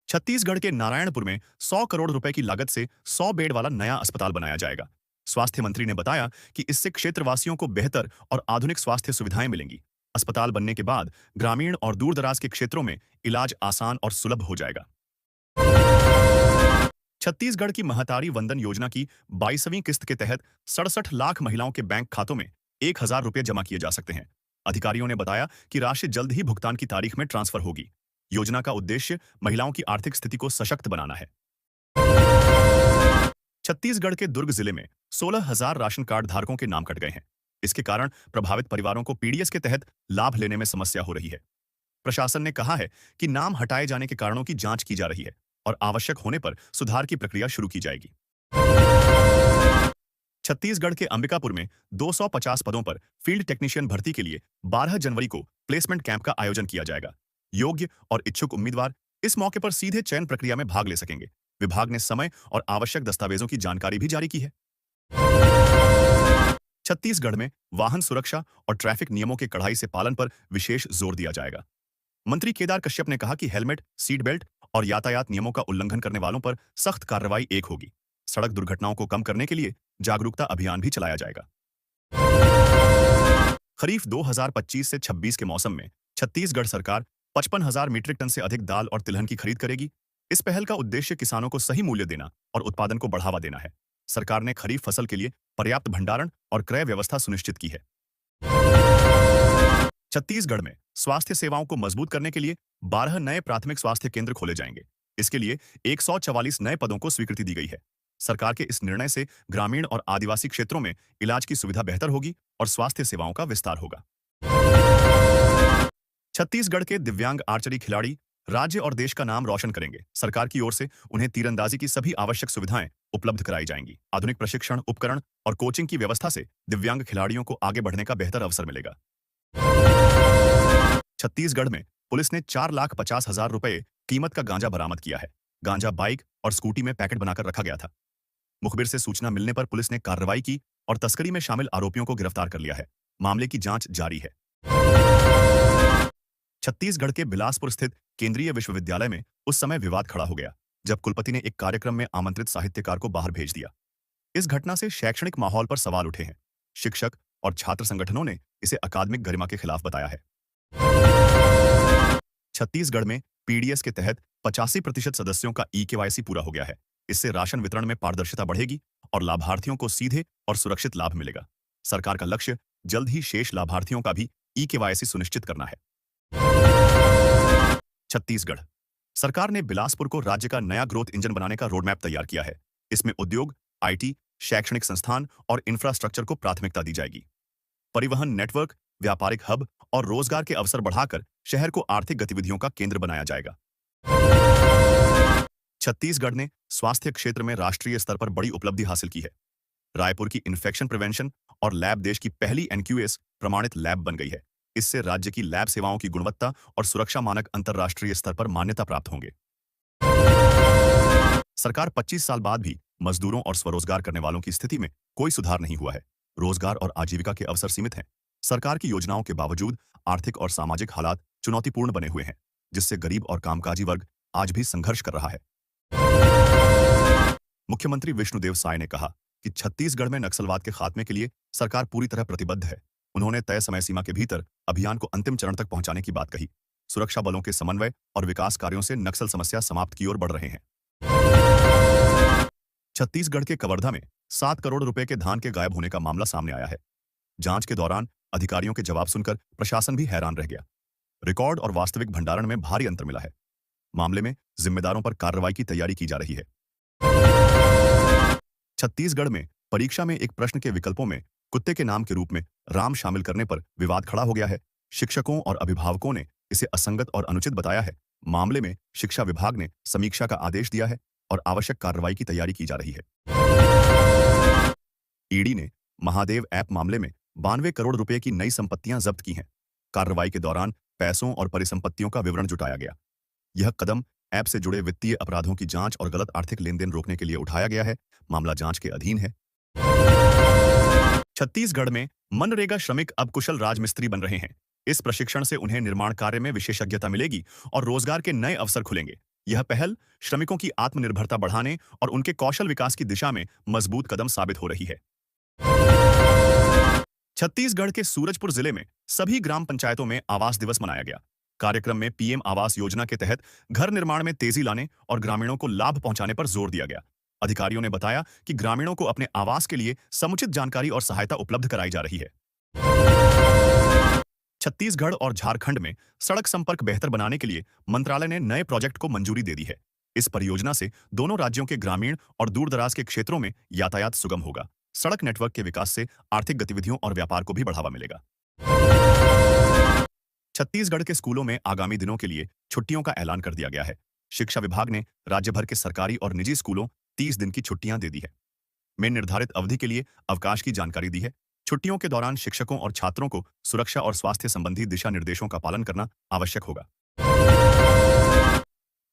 छत्तीसगढ़ के नारायणपुर में 100 करोड़ रुपए की लागत से 100 बेड वाला नया अस्पताल बनाया जाएगा। स्वास्थ्य मंत्री ने बताया कि इससे क्षेत्रवासियों को बेहतर और आधुनिक स्वास्थ्य सुविधाएं मिलेंगी। अस्पताल बनने के बाद ग्रामीण और दूरदराज के क्षेत्रों में इलाज आसान और सुलभ हो जाएगा। छत्तीसगढ़ की महतारी वंदन योजना की 22वीं किस्त के तहत 67 लाख महिलाओं के बैंक खातों में 1,000 रुपए जमा किए जा सकते हैं। अधिकारियों ने बताया कि राशि जल्द ही भुगतान की तारीख में ट्रांसफर होगी। योजना का उद्देश्य महिलाओं की आर्थिक स्थिति को सशक्त बनाना है। छत्तीसगढ़ के दुर्ग जिले में 16,000 राशन कार्ड धारकों के नाम कट गए हैं। इसके कारण प्रभावित परिवारों को पीडीएस के तहत लाभ लेने में समस्या हो रही है। प्रशासन ने कहा है कि नाम हटाए जाने के कारणों की जांच की जा रही है और आवश्यक होने पर सुधार की प्रक्रिया शुरू की जाएगी। छत्तीसगढ़ के अंबिकापुर में 250 पदों पर फील्ड टेक्नीशियन भर्ती के लिए 12 जनवरी को प्लेसमेंट कैंप का आयोजन किया जाएगा। योग्य और इच्छुक उम्मीदवार इस मौके पर सीधे चयन प्रक्रिया में भाग ले सकेंगे। विभाग ने समय और आवश्यक दस्तावेजों की जानकारी भी जारी की है। छत्तीसगढ़ में वाहन सुरक्षा और ट्रैफिक नियमों के कड़ाई से पालन पर विशेष जोर दिया जाएगा। मंत्री केदार कश्यप ने कहा कि हेलमेट, सीट बेल्ट और यातायात नियमों का उल्लंघन करने वालों पर सख्त कार्रवाई एक होगी। सड़क दुर्घटनाओं को कम करने के लिए जागरूकता अभियान भी चलाया जाएगा। खरीफ 2025 से 26 के मौसम में छत्तीसगढ़ सरकार 55,000 मीट्रिक टन से अधिक दाल और तिलहन की खरीद करेगी। इस पहल का उद्देश्य किसानों को सही मूल्य देना और उत्पादन को बढ़ावा देना है। सरकार ने खरीफ फसल के लिए पर्याप्त भंडारण और क्रय व्यवस्था सुनिश्चित की है। छत्तीसगढ़ में स्वास्थ्य सेवाओं को मजबूत करने के लिए 12 नए प्राथमिक स्वास्थ्य केंद्र खोले जाएंगे। इसके लिए 144 नए पदों को स्वीकृति दी गई है। सरकार के इस निर्णय से ग्रामीण और आदिवासी क्षेत्रों में इलाज की सुविधा बेहतर होगी और स्वास्थ्य सेवाओं का विस्तार होगा। छत्तीसगढ़ के दिव्यांग आर्चरी खिलाड़ी राज्य और देश का नाम रोशन करेंगे। सरकार की ओर से उन्हें तीरंदाजी की सभी आवश्यक सुविधाएं उपलब्ध कराई जाएंगी। आधुनिक प्रशिक्षण, उपकरण और कोचिंग की व्यवस्था से दिव्यांग खिलाड़ियों को आगे बढ़ने का बेहतर अवसर मिलेगा। छत्तीसगढ़ में पुलिस ने 4,50,000 रुपए कीमत का गांजा बरामद किया है। गांजा बाइक और स्कूटी में पैकेट बनाकर रखा गया था। मुखबिर से सूचना मिलने पर पुलिस ने कार्रवाई की और तस्करी में शामिल आरोपियों को गिरफ्तार कर लिया है। मामले की जांच जारी है। छत्तीसगढ़ के बिलासपुर स्थित केंद्रीय विश्वविद्यालय में उस समय विवाद खड़ा हो गया जब कुलपति ने एक कार्यक्रम में आमंत्रित साहित्यकार को बाहर भेज दिया। इस घटना से शैक्षणिक माहौल पर सवाल उठे हैं। शिक्षक और छात्र संगठनों ने इसे अकादमिक गरिमा के खिलाफ बताया है। छत्तीसगढ़ में पीडीएस के तहत 85% सदस्यों का ई-केवाईसी पूरा हो गया है। इससे राशन वितरण में पारदर्शिता बढ़ेगी और लाभार्थियों को सीधे और सुरक्षित लाभ मिलेगा। सरकार का लक्ष्य जल्द ही शेष लाभार्थियों का भी ई-केवाईसी सुनिश्चित करना है। छत्तीसगढ़ सरकार ने बिलासपुर को राज्य का नया ग्रोथ इंजन बनाने का रोडमैप तैयार किया है। इसमें उद्योग, आईटी, शैक्षणिक संस्थान और इंफ्रास्ट्रक्चर को प्राथमिकता दी जाएगी। परिवहन नेटवर्क, व्यापारिक हब और रोजगार के अवसर बढ़ाकर शहर को आर्थिक गतिविधियों का केंद्र बनाया जाएगा। छत्तीसगढ़ ने स्वास्थ्य क्षेत्र में राष्ट्रीय स्तर पर बड़ी उपलब्धि हासिल की है। रायपुर की इन्फेक्शन प्रिवेंशन और लैब देश की पहली एनक्यूएस प्रमाणित लैब बन गई है। इससे राज्य की लैब सेवाओं की गुणवत्ता और सुरक्षा मानक अंतर्राष्ट्रीय स्तर पर मान्यता प्राप्त होंगे। सरकार 25 साल बाद भी मजदूरों और स्वरोजगार करने वालों की स्थिति में कोई सुधार नहीं हुआ है। रोजगार और आजीविका के अवसर सीमित हैं। सरकार की योजनाओं के बावजूद आर्थिक और सामाजिक हालात चुनौतीपूर्ण बने हुए हैं, जिससे गरीब और कामकाजी वर्ग आज भी संघर्ष कर रहा है। मुख्यमंत्री विष्णुदेव साय ने कहा कि छत्तीसगढ़ में नक्सलवाद के खात्मे के लिए सरकार पूरी तरह प्रतिबद्ध है। उन्होंने तय समय सीमा के भीतर अभियान को अंतिम चरण तक पहुंचाने की बात कही। सुरक्षा बलों के समन्वय और विकास कार्यों से नक्सल समस्या समाप्त की ओर बढ़ रहे हैं। छत्तीसगढ़ के कवर्धा में 7 करोड़ रुपए के धान के गायब होने का मामला सामने आया है। जांच के दौरान अधिकारियों के जवाब सुनकर प्रशासन भी हैरान रह गया। रिकॉर्ड और वास्तविक भंडारण में भारी अंतर मिला है। मामले में जिम्मेदारों पर कार्रवाई की तैयारी की जा रही है। छत्तीसगढ़ में परीक्षा में एक प्रश्न के विकल्पों में कुत्ते के नाम के रूप में राम शामिल करने पर विवाद खड़ा हो गया है। शिक्षकों और अभिभावकों ने इसे असंगत और अनुचित बताया है। मामले में शिक्षा विभाग ने समीक्षा का आदेश दिया है और आवश्यक कार्रवाई की तैयारी की जा रही है। ईडी ने महादेव ऐप मामले में 92 करोड़ रुपए की नई संपत्तियां जब्त की हैं। कार्रवाई के दौरान पैसों और परिसंपत्तियों का विवरण जुटाया गया। यह कदम ऐप से जुड़े वित्तीय अपराधों की जांच और गलत आर्थिक लेनदेन रोकने के लिए उठाया गया है। मामला जांच के अधीन है। छत्तीसगढ़ में मनरेगा श्रमिक अब कुशल राजमिस्त्री बन रहे हैं। इस प्रशिक्षण से उन्हें निर्माण कार्य में विशेषज्ञता मिलेगी और रोजगार के नए अवसर खुलेंगे। यह पहल श्रमिकों की आत्मनिर्भरता बढ़ाने और उनके कौशल विकास की दिशा में मजबूत कदम साबित हो रही है। छत्तीसगढ़ के सूरजपुर जिले में सभी ग्राम पंचायतों में आवास दिवस मनाया गया। कार्यक्रम में पीएम आवास योजना के तहत घर निर्माण में तेजी लाने और ग्रामीणों को लाभ पहुंचाने पर जोर दिया गया। अधिकारियों ने बताया कि ग्रामीणों को अपने आवास के लिए समुचित जानकारी और सहायता उपलब्ध कराई जा रही है। छत्तीसगढ़ और झारखंड में सड़क संपर्क बेहतर बनाने के लिए मंत्रालय ने नए प्रोजेक्ट को मंजूरी दे दी है। इस परियोजना से दोनों राज्यों के ग्रामीण और दूरदराज के क्षेत्रों में यातायात सुगम होगा। सड़क नेटवर्क के विकास से आर्थिक गतिविधियों और व्यापार को भी बढ़ावा मिलेगा। छत्तीसगढ़ के स्कूलों में आगामी दिनों के लिए छुट्टियों का ऐलान कर दिया गया है। शिक्षा विभाग ने राज्य भर के सरकारी और निजी स्कूलों 30 दिन की छुट्टियां दे दी है। में निर्धारित अवधि के लिए अवकाश की जानकारी दी है। छुट्टियों के दौरान शिक्षकों और छात्रों को सुरक्षा और स्वास्थ्य संबंधी दिशा निर्देशों का पालन करना आवश्यक होगा।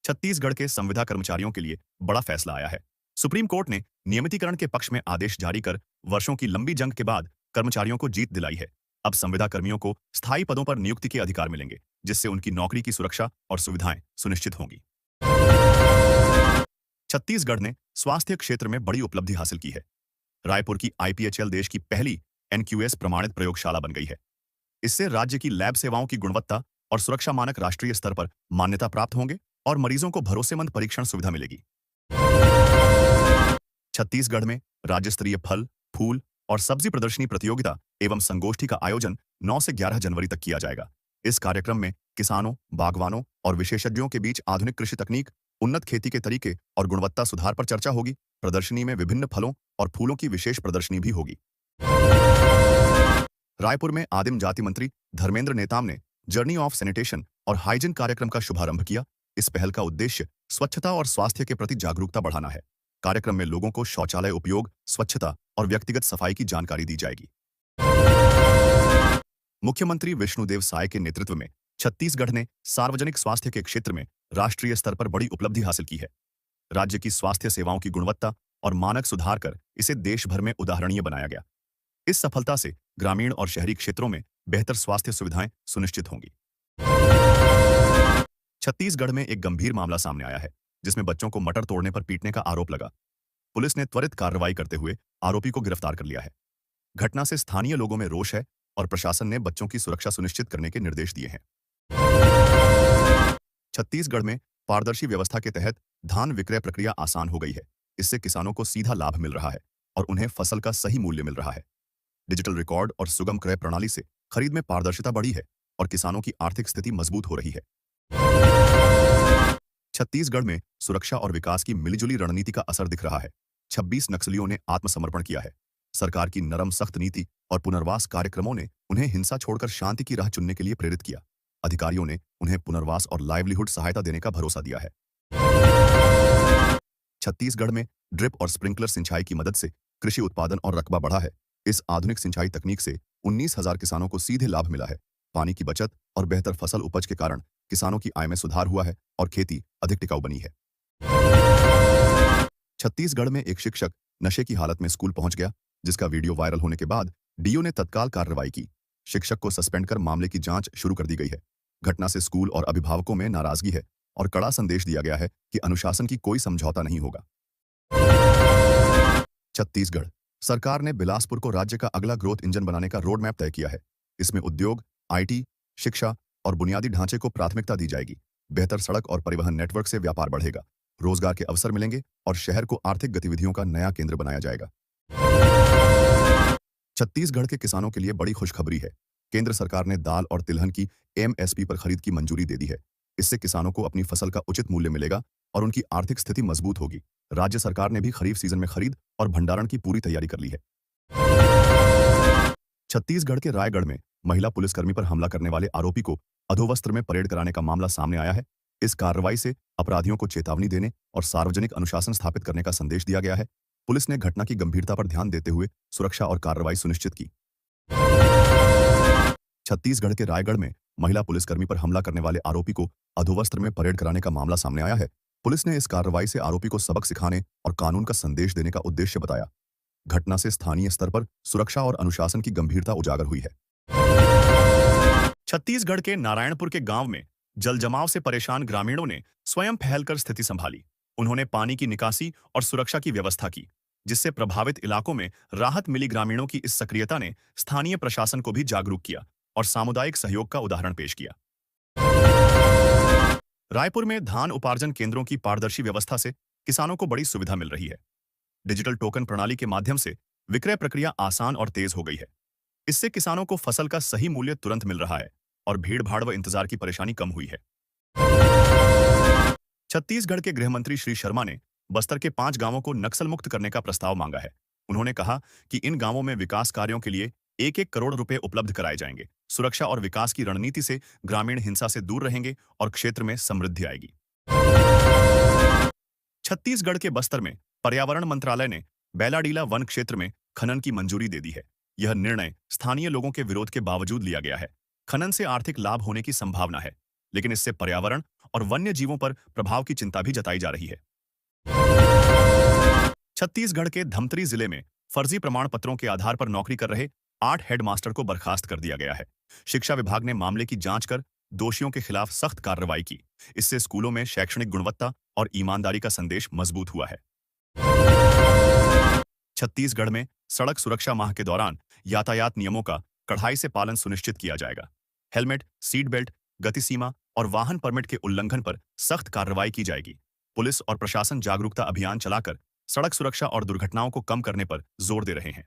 छत्तीसगढ़ के संविदा कर्मचारियों के लिए बड़ा फैसला आया है। सुप्रीम कोर्ट ने नियमितीकरण के पक्ष में आदेश जारी कर वर्षों की लंबी जंग के बाद कर्मचारियों को जीत दिलाई है। अब संविदा कर्मियों को स्थायी पदों पर नियुक्ति के अधिकार मिलेंगे, जिससे उनकी नौकरी की सुरक्षा और सुविधाएं सुनिश्चित होंगी। छत्तीसगढ़ ने स्वास्थ्य क्षेत्र में बड़ी उपलब्धि हासिल की है। रायपुर की आईपीएचएल देश की पहली एनक्यूएस प्रमाणित प्रयोगशाला बन गई है। इससे राज्य की लैब सेवाओं की गुणवत्ता और सुरक्षा मानक राष्ट्रीय स्तर पर मान्यता प्राप्त होंगे और मरीजों को भरोसेमंद परीक्षण सुविधा मिलेगी। छत्तीसगढ़ में राज्य स्तरीय फल, फूल और सब्जी प्रदर्शनी प्रतियोगिता एवं संगोष्ठी का आयोजन 9 से 11 जनवरी तक किया जाएगा। इस कार्यक्रम में किसानों, बागवानों और विशेषज्ञों के बीच आधुनिक कृषि तकनीक, उन्नत खेती के तरीके और गुणवत्ता सुधार पर चर्चा होगी। प्रदर्शनी में विभिन्न फलों और फूलों की विशेष प्रदर्शनी भी होगी। रायपुर में आदिम जाति मंत्री धर्मेंद्र नेताम ने जर्नी ऑफ सैनिटेशन और हाइजीन कार्यक्रम का शुभारंभ किया। इस पहल का उद्देश्य स्वच्छता और स्वास्थ्य के प्रति जागरूकता बढ़ाना है। कार्यक्रम में लोगों को शौचालय उपयोग, स्वच्छता और व्यक्तिगत सफाई की जानकारी दी जाएगी। मुख्यमंत्री विष्णुदेव साय के नेतृत्व में छत्तीसगढ़ ने सार्वजनिक स्वास्थ्य के क्षेत्र में राष्ट्रीय स्तर पर बड़ी उपलब्धि हासिल की है। राज्य की स्वास्थ्य सेवाओं की गुणवत्ता और मानक सुधार कर इसे देश भर में उदाहरणीय बनाया गया। इस सफलता से ग्रामीण और शहरी क्षेत्रों में बेहतर स्वास्थ्य सुविधाएं सुनिश्चित होंगी। छत्तीसगढ़ में एक गंभीर मामला सामने आया है, जिसमें बच्चों को मटर तोड़ने पर पीटने का आरोप लगा। पुलिस ने त्वरित कार्रवाई करते हुए आरोपी को गिरफ्तार कर लिया है। घटना से स्थानीय लोगों में रोष है और प्रशासन ने बच्चों की सुरक्षा सुनिश्चित करने के निर्देश दिए हैं। छत्तीसगढ़ में पारदर्शी व्यवस्था के तहत धान विक्रय प्रक्रिया आसान हो गई है। इससे किसानों को सीधा लाभ मिल रहा है और उन्हें फसल का सही मूल्य मिल रहा है। डिजिटल रिकॉर्ड और सुगम क्रय प्रणाली से खरीद में पारदर्शिता बढ़ी है और किसानों की आर्थिक स्थिति मजबूत हो रही है। छत्तीसगढ़ में सुरक्षा और विकास की मिलीजुली रणनीति का असर दिख रहा है। 26 नक्सलियों ने आत्मसमर्पण किया है। सरकार की नरम सख्त नीति और पुनर्वास कार्यक्रमों ने उन्हें हिंसा छोड़कर शांति की राह चुनने के लिए प्रेरित किया। अधिकारियों ने उन्हें पुनर्वास और लाइवलीहुड सहायता देने का भरोसा दिया है। छत्तीसगढ़ में ड्रिप और स्प्रिंकलर सिंचाई की मदद से कृषि उत्पादन और रकबा बढ़ा है। इस आधुनिक सिंचाई तकनीक से 19,000 किसानों को सीधे लाभ मिला है। पानी की बचत और बेहतर फसल उपज के कारण किसानों की आय में सुधार हुआ है और खेती अधिक टिकाऊ बनी है। छत्तीसगढ़ में एक शिक्षक नशे की हालत में स्कूल पहुंच गया, जिसका वीडियो वायरल होने के बाद डीओ ने तत्काल कार्रवाई की। शिक्षक को सस्पेंड कर मामले की जांच शुरू कर दी गई है। घटना से स्कूल और अभिभावकों में नाराजगी है और कड़ा संदेश दिया गया है कि अनुशासन की कोई समझौता नहीं होगा। छत्तीसगढ़ सरकार ने बिलासपुर को राज्य का अगला ग्रोथ इंजन बनाने का रोड मैप तय किया है। इसमें उद्योग, आईटी, शिक्षा और बुनियादी ढांचे को प्राथमिकता दी जाएगी। बेहतर सड़क और परिवहन नेटवर्क से व्यापार बढ़ेगा, रोजगार के अवसर मिलेंगे और शहर को आर्थिक गतिविधियों का नया केंद्र बनाया जाएगा। छत्तीसगढ़ के किसानों के लिए बड़ी खुशखबरी है। केंद्र सरकार ने दाल और तिलहन की एमएसपी पर खरीद की मंजूरी दे दी है। इससे किसानों को अपनी फसल का उचित मूल्य मिलेगा और उनकी आर्थिक स्थिति मजबूत होगी। राज्य सरकार ने भी खरीफ सीजन में खरीद और भंडारण की पूरी तैयारी कर ली है। छत्तीसगढ़ के रायगढ़ में महिला पुलिसकर्मी पर हमला करने वाले आरोपी को अधोवस्त्र में परेड कराने का मामला सामने आया है। इस कार्रवाई से अपराधियों को चेतावनी देने और सार्वजनिक अनुशासन स्थापित करने का संदेश दिया गया है। पुलिस ने घटना की गंभीरता पर ध्यान देते हुए सुरक्षा और कार्रवाई सुनिश्चित की। छत्तीसगढ़ के रायगढ़ में महिला पुलिसकर्मी पर हमला करने वाले आरोपी को अधोवस्त्र में परेड कराने का मामला सामने आया है। पुलिस ने इस कार्रवाई से आरोपी को सबक सिखाने और कानून का संदेश देने का उद्देश्य बताया। घटना से स्थानीय स्तर पर सुरक्षा और अनुशासन की गंभीरता उजागर हुई है। छत्तीसगढ़ के नारायणपुर के गांव में जल जमाव से परेशान ग्रामीणों ने स्वयं फैलकर स्थिति संभाली। उन्होंने पानी की निकासी और सुरक्षा की व्यवस्था की, जिससे प्रभावित इलाकों में राहत मिली। ग्रामीणों की इस सक्रियता ने स्थानीय प्रशासन को भी जागरूक किया और सामुदायिक सहयोग का उदाहरण पेश किया। रायपुर में धान उपार्जन केंद्रों की पारदर्शी व्यवस्था से किसानों को बड़ी सुविधा मिल रही है। डिजिटल टोकन प्रणाली के माध्यम से विक्रय प्रक्रिया आसान और तेज हो गई है। इससे किसानों को फसल का सही मूल्य तुरंत मिल रहा है और भीड़ भाड़ व इंतजार की परेशानी कम हुई है। छत्तीसगढ़ के गृह मंत्री श्री शर्मा ने बस्तर के 5 गांवों को नक्सल मुक्त करने का प्रस्ताव मांगा है। उन्होंने कहा कि इन गांवों में विकास कार्यों के लिए 1-1 करोड़ रुपए उपलब्ध कराए जाएंगे। सुरक्षा और विकास की रणनीति से ग्रामीण हिंसा से दूर रहेंगे और क्षेत्र में समृद्धि आएगी। छत्तीसगढ़ के बस्तर में पर्यावरण मंत्रालय ने बैलाडीला वन क्षेत्र में खनन की मंजूरी दे दी है। यह निर्णय स्थानीय लोगों के विरोध के बावजूद लिया गया है। खनन से आर्थिक लाभ होने की संभावना है, लेकिन इससे पर्यावरण और वन्य जीवों पर प्रभाव की चिंता भी जताई जा रही है। छत्तीसगढ़ के धमतरी जिले में फर्जी प्रमाण पत्रों के आधार पर नौकरी कर रहे 8 हेडमास्टर को बर्खास्त कर दिया गया है। शिक्षा विभाग ने मामले की जांच कर दोषियों के खिलाफ सख्त कार्रवाई की। इससे स्कूलों में शैक्षणिक गुणवत्ता और ईमानदारी का संदेश मजबूत हुआ है। छत्तीसगढ़ में सड़क सुरक्षा माह के दौरान यातायात नियमों का कड़ाई से पालन सुनिश्चित किया जाएगा। हेलमेट, सीट बेल्ट, गति सीमा और वाहन परमिट के उल्लंघन पर सख्त कार्रवाई की जाएगी। पुलिस और प्रशासन जागरूकता अभियान चलाकर सड़क सुरक्षा और दुर्घटनाओं को कम करने पर जोर दे रहे हैं।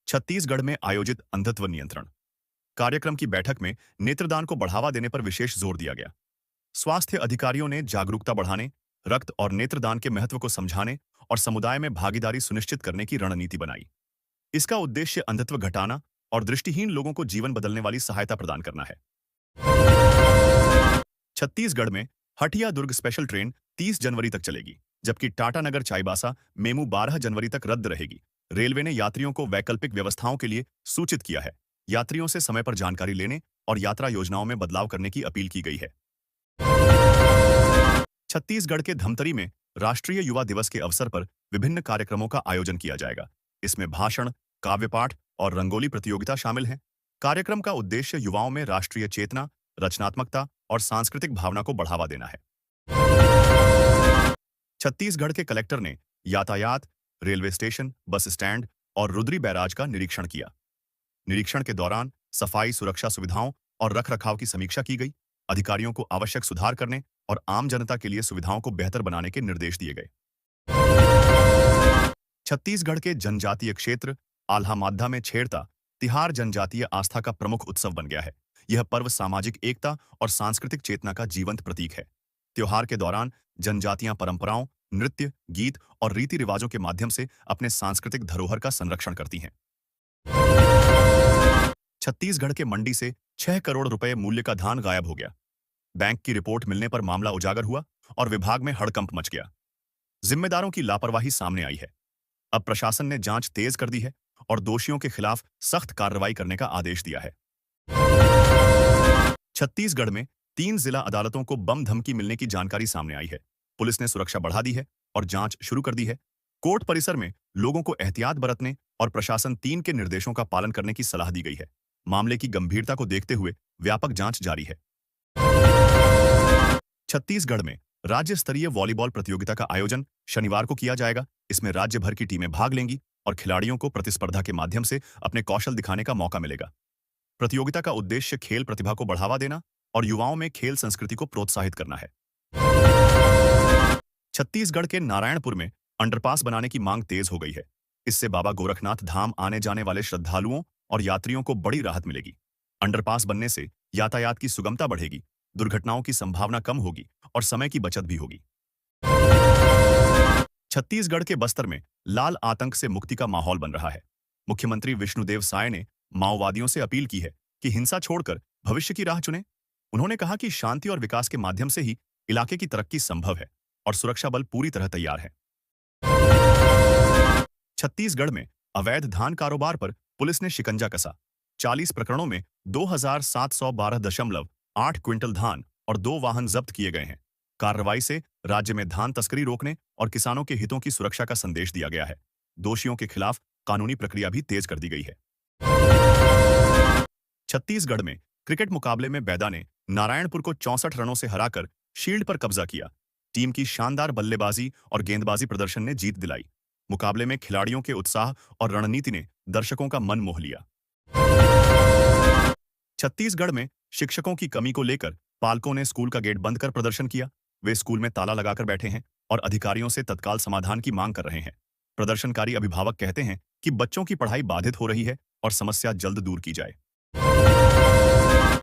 छत्तीसगढ़ में आयोजित अंधत्व नियंत्रण कार्यक्रम की बैठक में नेत्रदान को बढ़ावा देने पर विशेष जोर दिया गया। स्वास्थ्य अधिकारियों ने जागरूकता बढ़ाने, रक्त और नेत्रदान के महत्व को समझाने और समुदाय में भागीदारी सुनिश्चित करने की रणनीति बनाई। इसका उद्देश्य अंधत्व घटाना और दृष्टिहीन लोगों को जीवन बदलने वाली सहायता प्रदान करना है। छत्तीसगढ़ में हटिया दुर्ग स्पेशल ट्रेन 30 जनवरी तक चलेगी, जबकि टाटानगर चाईबासा मेमू 12 जनवरी तक रद्द रहेगी। रेलवे ने यात्रियों को वैकल्पिक व्यवस्थाओं के लिए सूचित किया है। यात्रियों से समय पर जानकारी लेने और यात्रा योजनाओं में बदलाव करने की अपील की गई है। छत्तीसगढ़ के धमतरी में राष्ट्रीय युवा दिवस के अवसर पर विभिन्न कार्यक्रमों का आयोजन किया जाएगा। इसमें भाषण, काव्य पाठ और रंगोली प्रतियोगिता शामिल हैं। कार्यक्रम का उद्देश्य युवाओं में राष्ट्रीय चेतना, रचनात्मकता और सांस्कृतिक भावना को बढ़ावा देना है। छत्तीसगढ़ के कलेक्टर ने यातायात, रेलवे स्टेशन, बस स्टैंड और रुद्री बैराज का निरीक्षण किया। निरीक्षण के दौरान सफाई, सुरक्षा सुविधाओं और रखरखाव की समीक्षा की गई। अधिकारियों को आवश्यक सुधार करने और आम जनता के लिए सुविधाओं को बेहतर बनाने के निर्देश दिए गए। छत्तीसगढ़ के जनजातीय क्षेत्र आल्हा-माद्धा में छेड़ता तिहार जनजातीय आस्था का प्रमुख उत्सव बन गया है। यह पर्व सामाजिक एकता और सांस्कृतिक चेतना का जीवंत प्रतीक है। त्योहार के दौरान जनजातियां परंपराओं, नृत्य, गीत और रीति रिवाजों के माध्यम से अपने सांस्कृतिक धरोहर का संरक्षण करती हैं। छत्तीसगढ़ के मंडी से 6 करोड़ रुपए मूल्य का धान गायब हो गया। बैंक की रिपोर्ट मिलने पर मामला उजागर हुआ और विभाग में हड़कंप मच गया। जिम्मेदारों की लापरवाही सामने आई है। अब प्रशासन ने जांच तेज कर दी है और दोषियों के खिलाफ सख्त कार्रवाई करने का आदेश दिया है। छत्तीसगढ़ में 3 जिला अदालतों को बम धमकी मिलने की जानकारी सामने आई है। पुलिस ने सुरक्षा बढ़ा दी है और जांच शुरू कर दी है। कोर्ट परिसर में लोगों को एहतियात बरतने और प्रशासन 3 के निर्देशों का पालन करने की सलाह दी गई है। मामले की गंभीरता को देखते हुए व्यापक जांच जारी है। छत्तीसगढ़ में राज्य स्तरीय वॉलीबॉल प्रतियोगिता का आयोजन शनिवार को किया जाएगा। इसमें राज्य भर की टीमें भाग लेंगी और खिलाड़ियों को प्रतिस्पर्धा के माध्यम से अपने कौशल दिखाने का मौका मिलेगा। प्रतियोगिता का उद्देश्य खेल प्रतिभा को बढ़ावा देना और युवाओं में खेल संस्कृति को प्रोत्साहित करना है। छत्तीसगढ़ के नारायणपुर में अंडरपास बनाने की मांग तेज हो गई है। इससे बाबा गोरखनाथ धाम आने जाने वाले श्रद्धालुओं और यात्रियों को बड़ी राहत मिलेगी। अंडरपास बनने से यातायात की सुगमता बढ़ेगी, दुर्घटनाओं की संभावना कम होगी और समय की बचत भी होगी। छत्तीसगढ़ के बस्तर में लाल आतंक से मुक्ति का माहौल बन रहा है। मुख्यमंत्री विष्णुदेव साय ने माओवादियों से अपील की है कि हिंसा छोड़कर भविष्य की राह चुनें। उन्होंने कहा कि शांति और विकास के माध्यम से ही इलाके की तरक्की संभव है और सुरक्षा बल पूरी तरह तैयार है। छत्तीसगढ़ में अवैध धान कारोबार पर पुलिस ने शिकंजा कसा। 40 प्रकरणों में 2712.8 क्विंटल धान और 2 वाहन जब्त किए गए हैं। कार्रवाई से राज्य में धान तस्करी रोकने और किसानों के हितों की सुरक्षा का संदेश दिया गया है। दोषियों के खिलाफ कानूनी प्रक्रिया भी तेज कर दी गई है। छत्तीसगढ़ में क्रिकेट मुकाबले में बैदा ने नारायणपुर को 64 रनों से हराकर शील्ड पर कब्जा किया। टीम की शानदार बल्लेबाजी और गेंदबाजी प्रदर्शन ने जीत दिलाई। मुकाबले में खिलाड़ियों के उत्साह और रणनीति ने दर्शकों का मन मोह लिया। छत्तीसगढ़ में शिक्षकों की कमी को लेकर पालकों ने स्कूल का गेट बंद कर प्रदर्शन किया। वे स्कूल में ताला लगाकर बैठे हैं और अधिकारियों से तत्काल समाधान की मांग कर रहे हैं। प्रदर्शनकारी अभिभावक कहते हैं कि बच्चों की पढ़ाई बाधित हो रही है और समस्या जल्द दूर की जाए।